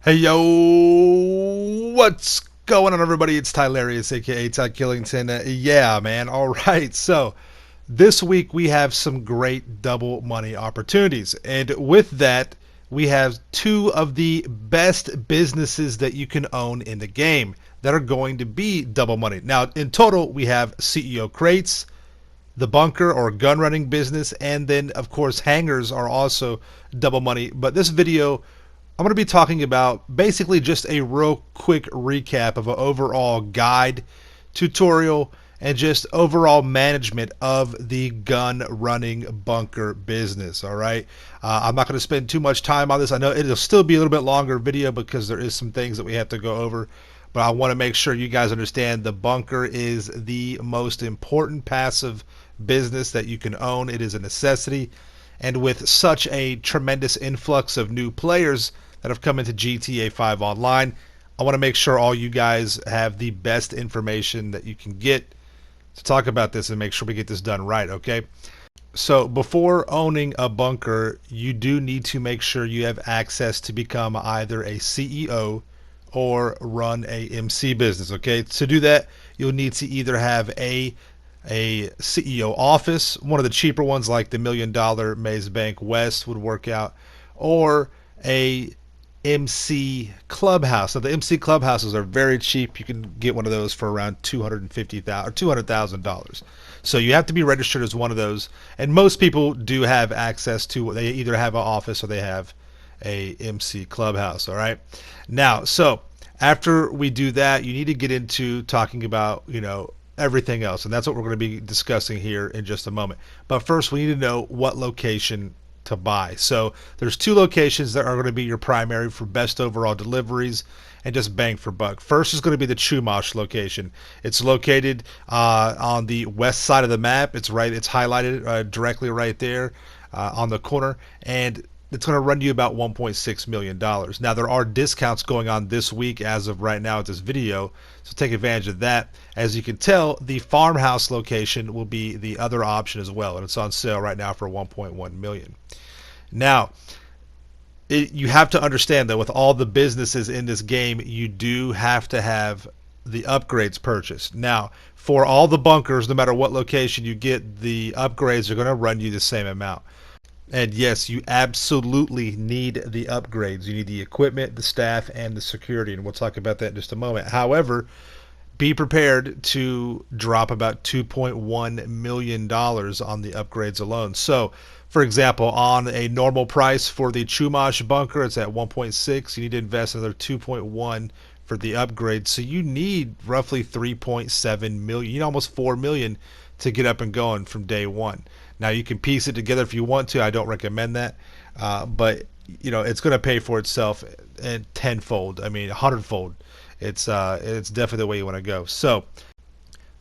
Hey yo, what's going on, everybody? It's Tylarius, aka Ty Killington. Yeah, man. All right. So this week we have some great double money opportunities, and with that, we have two of the best businesses that you can own in the game that are going to be double money. Now, in total, we have CEO crates, the bunker or gun running business, and then of course hangars are also double money. But this video, I'm going to be talking about basically just a real quick recap of an overall guide, tutorial, and just overall management of the gun running bunker business. All right. I'm not going to spend too much time on this. I know it'll still be a little bit longer video because there is some things that we have to go over, but I want to make sure you guys understand the bunker is the most important passive business that you can own. It is a necessity. And with such a tremendous influx of new players that have come into GTA 5 Online, I want to make sure all you guys have the best information that you can get to talk about this and make sure we get this done right, okay? So before owning a bunker, you do need to make sure you have access to become either a CEO or run a MC business, okay? To do that, you'll need to either have a CEO office, one of the cheaper ones like the $1 million Maze Bank West would work out, or a MC clubhouse. So the MC clubhouses are very cheap. You can get one of those for around $250,000 or $200,000. So you have to be registered as one of those, and most people do have access to. They either have an office or they have a MC clubhouse. All right. Now, so after we do that, you need to get into talking about everything else, and that's what we're going to be discussing here in just a moment. But first, we need to know what location to buy. So there's two locations that are going to be your primary for best overall deliveries and just bang for buck. First is going to be the Chumash location. It's located on the west side of the map. It's highlighted directly right there on the corner, and it's going to run you about $1.6 million. Now, there are discounts going on this week as of right now at this video, so take advantage of that. As you can tell, the farmhouse location will be the other option as well, and it's on sale right now for $1.1 million. Now, you have to understand that with all the businesses in this game, you do have to have the upgrades purchased. Now, for all the bunkers, no matter what location you get, the upgrades are going to run you the same amount. And yes, you absolutely need the upgrades. You need the equipment, the staff, and the security, and we'll talk about that in just a moment. However, be prepared to drop about $2.1 million on the upgrades alone. So, for example, on a normal price for the Chumash bunker, it's at 1.6. You need to invest another 2.1 for the upgrade. So you need roughly 3.7 million, you need almost 4 million to get up and going from day one. Now, you can piece it together if you want to. I don't recommend that, but it's going to pay for itself at tenfold. I mean, 100-fold. It's definitely the way you want to go. So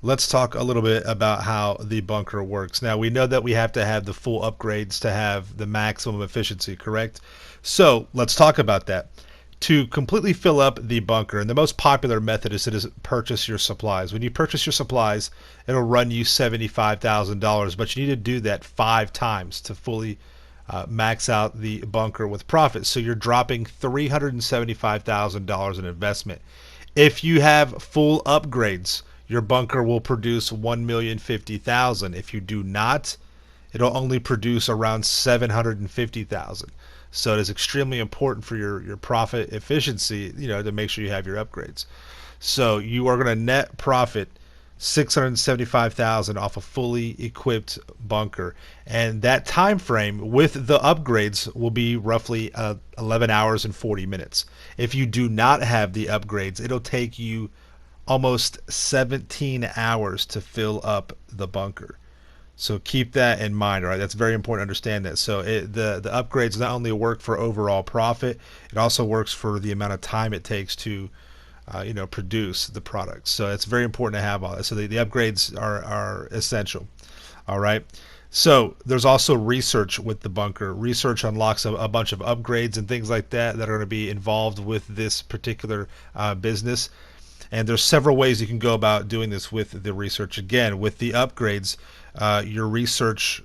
let's talk a little bit about how the bunker works. Now, we know that we have to have the full upgrades to have the maximum efficiency, correct? So let's talk about that. To completely fill up the bunker, and the most popular method is to just purchase your supplies. When you purchase your supplies, it'll run you $75,000, but you need to do that 5 times to fully max out the bunker with profit. So you're dropping $375,000 in investment. If you have full upgrades, your bunker will produce $1,050,000. If you do not, it'll only produce around $750,000. So it is extremely important for your profit efficiency, to make sure you have your upgrades. So you are going to net profit $675,000 off a fully equipped bunker, and that time frame with the upgrades will be roughly 11 hours and 40 minutes. If you do not have the upgrades, it'll take you almost 17 hours to fill up the bunker. So keep that in mind, all right? That's very important to understand that. So the upgrades not only work for overall profit, it also works for the amount of time it takes to produce the product. So it's very important to have all that. So the upgrades are essential, all right? So there's also research with the bunker. Research unlocks a bunch of upgrades and things like that are going to be involved with this particular business. And there's several ways you can go about doing this with the research. Again, with the upgrades, your research,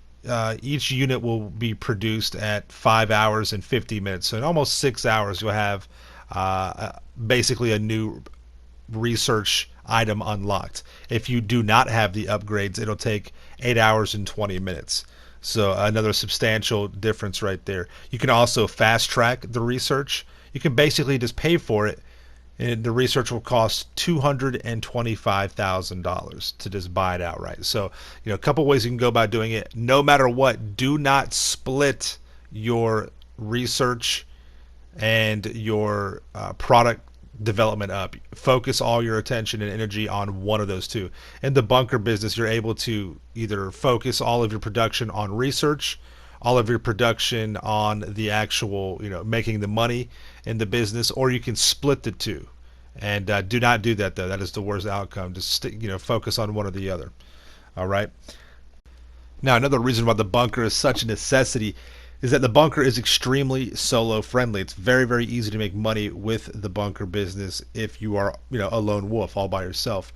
each unit will be produced at 5 hours and 50 minutes. So in almost 6 hours, you'll have basically a new research item unlocked. If you do not have the upgrades, it'll take 8 hours and 20 minutes. So another substantial difference right there. You can also fast track the research. You can basically just pay for it, and the research will cost $225,000 to just buy it outright. So, a couple ways you can go about doing it. No matter what, do not split your research and your product development up. Focus all your attention and energy on one of those two. In the bunker business, you're able to either focus all of your production on research, all of your production on the actual, making the money in the business, or you can split the two. And do not do that, though. That is the worst outcome. Just focus on one or the other. All right. Now, another reason why the bunker is such a necessity is that the bunker is extremely solo friendly. It's very, very easy to make money with the bunker business if you are, a lone wolf all by yourself.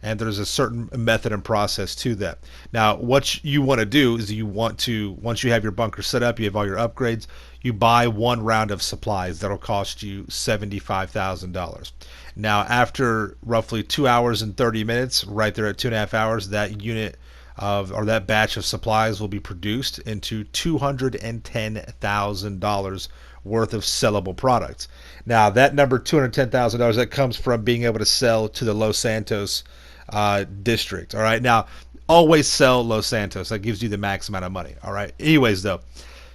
And there's a certain method and process to that. Now, what you want to do is once you have your bunker set up, you have all your upgrades, you buy one round of supplies that'll cost you $75,000. Now, after roughly 2 hours and 30 minutes, right there at 2.5 hours, that unit or that batch of supplies will be produced into $210,000 worth of sellable products. Now, that number, $210,000, that comes from being able to sell to the Los Santos district. All right. Now, always sell Los Santos. That gives you the max amount of money. All right. Anyways, though,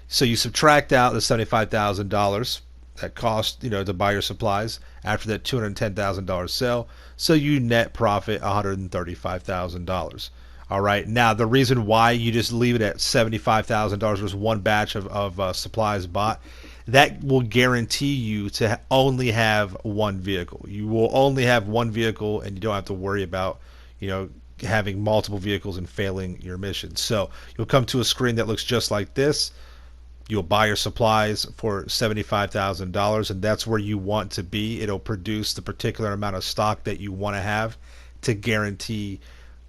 so you subtract out the $75,000 that cost, to buy your supplies after that $210,000 sale. So you net profit $135,000. All right. Now, the reason why you just leave it at $75,000 was one batch of supplies bought. That will guarantee you to only have one vehicle. You will only have one vehicle, and you don't have to worry about, having multiple vehicles and failing your mission. So you'll come to a screen that looks just like this. You'll buy your supplies for $75,000, and that's where you want to be. It'll produce the particular amount of stock that you want to have to guarantee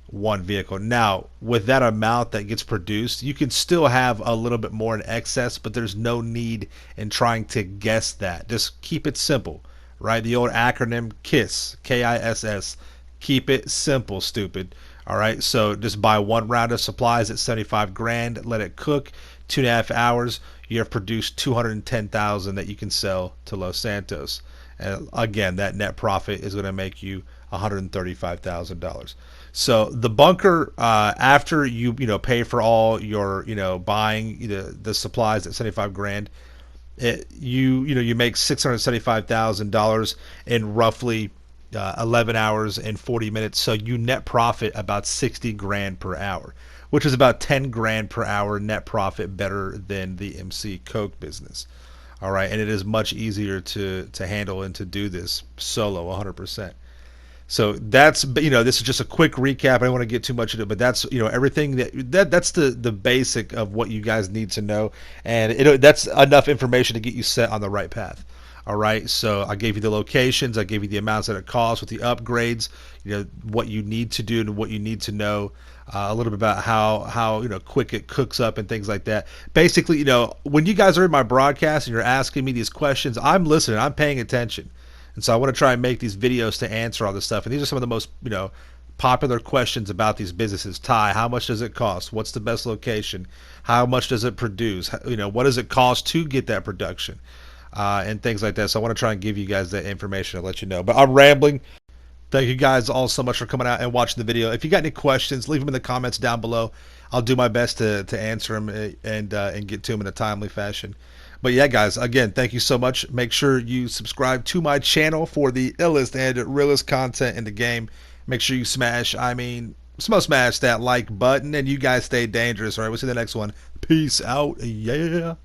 one vehicle. Now, with that amount that gets produced, you can still have a little bit more in excess, but there's no need in trying to guess that. Just keep it simple, right? The old acronym KISS, KISS. Keep it simple, stupid. All right, so just buy one round of supplies at 75 grand, let it cook 2.5 hours. You have produced 210,000 that you can sell to Los Santos. And again, that net profit is going to make you $135,000. So the bunker, after you pay for all your buying the supplies at 75 grand, you make $675,000 in roughly 11 hours and 40 minutes. So you net profit about 60 grand per hour, which is about 10 grand per hour net profit better than the MC Coke business. All right, and it is much easier to handle and to do this solo 100%. So that's this is just a quick recap. I don't want to get too much into it, but that's everything that's the basic of what you guys need to know, and that's enough information to get you set on the right path. All right, so I gave you the locations, I gave you the amounts that it costs with the upgrades, what you need to do and what you need to know, a little bit about how quick it cooks up and things like that. Basically, when you guys are in my broadcast and you're asking me these questions, I'm listening, I'm paying attention. And so I want to try and make these videos to answer all this stuff. And these are some of the most, popular questions about these businesses. Ty, how much does it cost? What's the best location? How much does it produce? What does it cost to get that production? And things like that. So I want to try and give you guys that information and let you know. But I'm rambling. Thank you guys all so much for coming out and watching the video. If you got any questions, leave them in the comments down below. I'll do my best to answer them and get to them in a timely fashion. But yeah, guys, again, thank you so much. Make sure you subscribe to my channel for the illest and realest content in the game. Make sure you smash that like button, and you guys stay dangerous. All right, we'll see you in the next one. Peace out. Yeah.